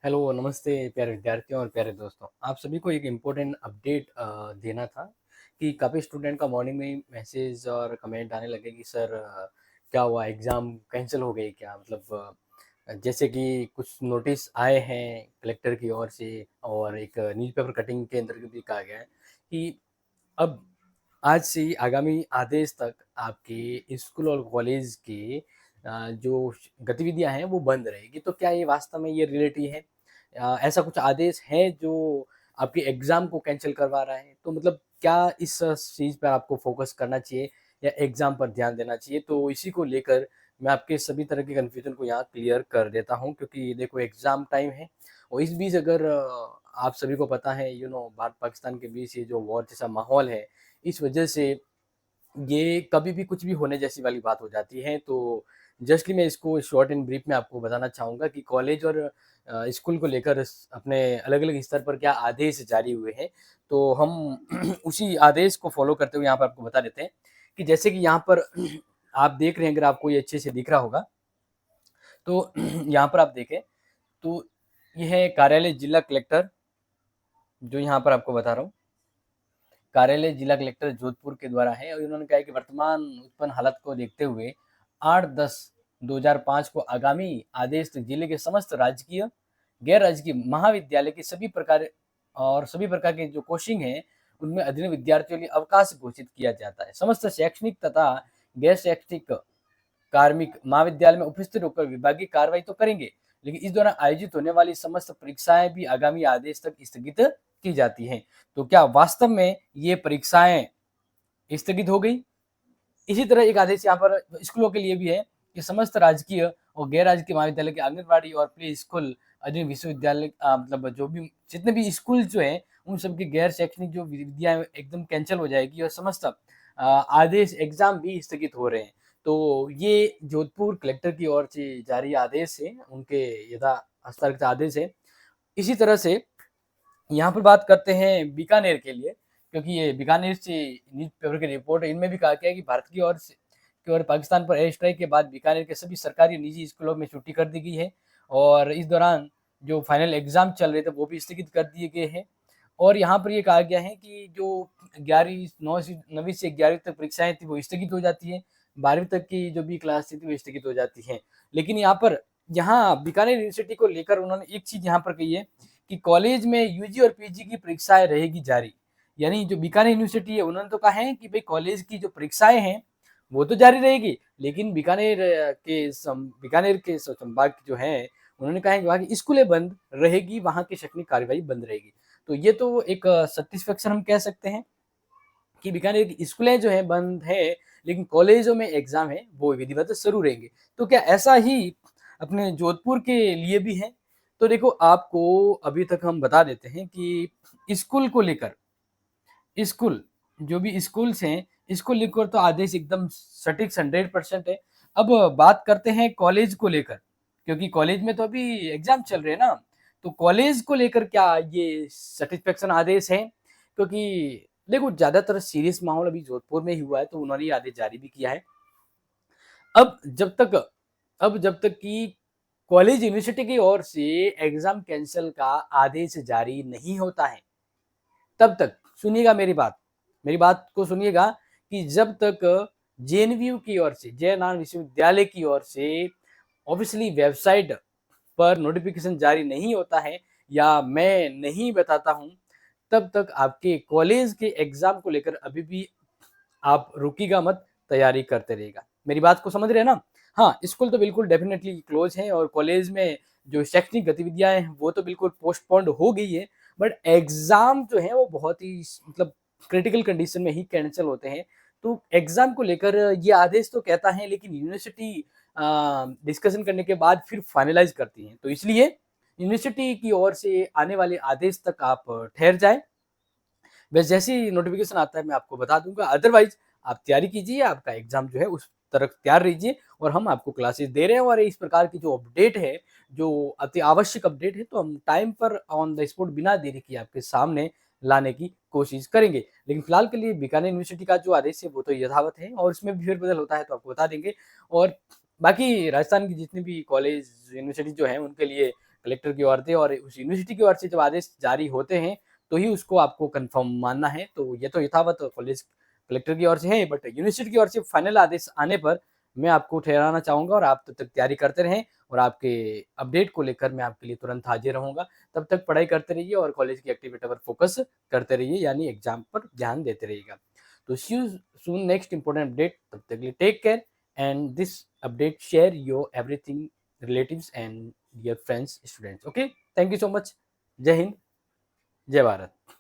Hello, नमस्ते प्यारे विद्यार्थियों और प्यारे दोस्तों। आप सभी को एक इम्पोर्टेंट अपडेट देना था कि काफ़ी स्टूडेंट का मॉर्निंग में ही मैसेज और कमेंट आने लगे कि सर क्या हुआ एग्ज़ाम कैंसिल हो गई क्या? मतलब जैसे कि कुछ नोटिस आए हैं कलेक्टर की ओर से और एक न्यूज़पेपर कटिंग के अंदर भी कहा गया है कि अब आज से ही आगामी आदेश तक आपके स्कूल और कॉलेज के जो गतिविधियां हैं वो बंद रहेगी। तो क्या ये वास्तव में ये रियलिटी है? ऐसा कुछ आदेश है जो आपके एग्जाम को कैंसिल करवा रहा है? तो मतलब क्या इस चीज़ पर आपको फोकस करना चाहिए या एग्जाम पर ध्यान देना चाहिए? तो इसी को लेकर मैं आपके सभी तरह के कन्फ्यूजन को यहाँ क्लियर कर देता हूँ, क्योंकि देखो एग्जाम टाइम है और इस बीच अगर आप सभी को पता है भारत पाकिस्तान के बीच ये जो वॉर जैसा माहौल है, इस वजह से ये कभी भी कुछ भी होने जैसी वाली बात हो जाती है। तो जस्टली मैं इसको शॉर्ट एंड ब्रीफ में आपको बताना चाहूँगा कि कॉलेज और स्कूल को लेकर अपने अलग-अलग स्तर पर क्या आदेश जारी हुए हैं। तो हम उसी आदेश को फ़ॉलो करते हुए यहाँ पर आपको बता देते हैं कि जैसे कि यहाँ पर आप देख रहे हैं, अगर आपको ये अच्छे से दिख रहा होगा, तो यहाँ पर आप देखें तो ये है कार्यालय जिला कलेक्टर, जो यहाँ पर आपको बता रहा हूँ। कार्यालय जिला कलेक्टर जोधपुर के द्वारा है और इन्होंने कहा है कि वर्तमान उत्पन्न हालत को देखते हुए 8/10/2005 को आगामी आदेश तक जिले के समस्त राजकीय गैर राजकीय महाविद्यालय के सभी प्रकार के जो कोचिंग हैं उनमें अधीन विद्यार्थियों के लिए अवकाश घोषित किया जाता है। समस्त शैक्षणिक तथा गैर शैक्षणिक कार्मिक महाविद्यालय में उपस्थित होकर विभागीय कार्रवाई तो करेंगे, लेकिन इस दौरान आयोजित होने वाली समस्त परीक्षाएं भी आगामी आदेश तक स्थगित की जाती हैं। तो क्या वास्तव में ये परीक्षाएं स्थगित हो गई? इसी तरह एक आदेश यहाँ पर स्कूलों के लिए भी है कि समस्त राजकीय और गैर राजकीय महाविद्यालय के आंगनबाड़ी और प्ले स्कूल अधीन विश्वविद्यालय मतलब जो भी जितने भी स्कूल जो हैं उन सबकी गैर शैक्षणिक जो विधियां एकदम कैंसिल हो जाएगी और समस्त आदेश एग्जाम भी स्थगित हो रहे हैं। तो ये जोधपुर कलेक्टर की ओर से जारी आदेश है, उनके यथा हस्ताक्षरित आदेश है। इसी तरह से यहाँ पर बात करते हैं बीकानेर के लिए, क्योंकि ये बीकानेर से न्यूज़पेपर की रिपोर्ट है। इनमें भी कहा गया है कि भारत की ओर पाकिस्तान पर एयर स्ट्राइक के बाद बीकानेर के सभी सरकारी और निजी स्कूलों में छुट्टी कर दी गई है और इस दौरान जो फाइनल एग्जाम चल रहे थे वो भी स्थगित कर दिए गए हैं। और यहाँ पर ये कहा गया है कि जो 9वीं से 11वीं तक परीक्षाएं थी वो स्थगित हो जाती है, 12वीं तक की जो भी क्लास थी वो स्थगित हो जाती है। लेकिन यहाँ बीकानेर यूनिवर्सिटी को लेकर उन्होंने एक चीज यहाँ पर कही है कि कॉलेज में यूजी और पीजी की परीक्षाएं रहेगी जारी। यानी जो बीकानेर यूनिवर्सिटी है उन्होंने तो कहा है कि भाई कॉलेज की जो परीक्षाएं हैं वो तो जारी रहेगी, लेकिन बीकानेर के संभाग जो है उन्होंने कहा है कि वहाँ की स्कूलें बंद रहेगी, वहाँ की शैक्षणिक कार्यवाही बंद रहेगी। तो ये तो एक सेटिस्फेक्शन हम कह सकते हैं कि बीकानेर की स्कूलें जो है बंद है, लेकिन कॉलेजों में एग्जाम है वो विधिवत शुरू रहेंगे। तो क्या ऐसा ही अपने जोधपुर के लिए भी है? तो देखो, आपको अभी तक हम बता देते हैं कि स्कूल को लेकर स्कूल जो भी स्कूल्स हैं इसको लेकर तो आदेश एकदम सटीक 100% है। अब बात करते हैं कॉलेज को लेकर, क्योंकि कॉलेज में तो अभी एग्जाम चल रहे हैं ना। तो कॉलेज को लेकर क्या ये सेटिस्फेक्शन आदेश है? क्योंकि देखो ज्यादातर सीरियस माहौल अभी जोधपुर में ही हुआ है, तो उन्होंने ये आदेश जारी भी किया है। अब जब तक अब जब तक कि कॉलेज यूनिवर्सिटी की ओर से एग्जाम कैंसिल का आदेश जारी नहीं होता है, तब तक सुनिएगा मेरी बात को सुनिएगा कि जब तक जेएनयू की ओर से, जयनारायण विश्वविद्यालय की ओर से ऑफिशियली वेबसाइट पर नोटिफिकेशन जारी नहीं होता है या मैं नहीं बताता हूं, तब तक आपके कॉलेज के एग्जाम को लेकर अभी भी आप रुकिएगा मत, तैयारी करते रहिएगा। मेरी बात को समझ रहे हैं ना? हाँ, स्कूल तो बिल्कुल डेफिनेटली क्लोज है और कॉलेज में जो शैक्षणिक गतिविधियां हैं वो तो बिल्कुल पोस्टपोन्ड हो गई है, बट एग्जाम जो है वो बहुत ही मतलब क्रिटिकल कंडीशन में ही कैंसिल होते हैं। तो एग्जाम को लेकर ये आदेश तो कहता है, लेकिन यूनिवर्सिटी डिस्कशन करने के बाद फिर फाइनलाइज करती है। तो इसलिए यूनिवर्सिटी की ओर से आने वाले आदेश तक आप ठहर जाए। बस जैसे ही नोटिफिकेशन आता है मैं आपको बता दूंगा। अदरवाइज आप तैयारी कीजिए, आपका एग्जाम जो है उस तरफ तैयार रहिए और हम आपको क्लासेस दे रहे हैं। और इस प्रकार की जो अपडेट है, जो अति आवश्यक अपडेट है, तो हम टाइम पर ऑन द स्पॉट बिना देरी के आपके सामने लाने की कोशिश करेंगे। लेकिन फिलहाल के लिए बीकानेर यूनिवर्सिटी का जो आदेश है वो तो यथावत है और इसमें भी फेरबदल होता है तो आपको बता देंगे। और बाकी राजस्थान की जितनी भी कॉलेज यूनिवर्सिटी जो है उनके लिए कलेक्टर की ओर से और उस यूनिवर्सिटी की ओर से जब आदेश जारी होते हैं, तो ही उसको आपको कन्फर्म मानना है। तो ये तो यथावत कॉलेज कलेक्टर की ओर से है, बट यूनिवर्सिटी की ओर से फाइनल आदेश आने पर मैं आपको ठहराना चाहूँगा और आप तब तक तैयारी करते रहें और आपके अपडेट को लेकर मैं आपके लिए तुरंत हाज़िर रहूँगा। तब तक पढ़ाई करते रहिए और कॉलेज की एक्टिविटी पर फ़ोकस करते रहिए, यानी एग्ज़ाम पर ध्यान देते रहिएगा। तो see you soon next important update, तब तक के लिए take care and this update share your everything relatives and your friends, students. Okay, thank you so much. Jai Hind, Jai Bharat.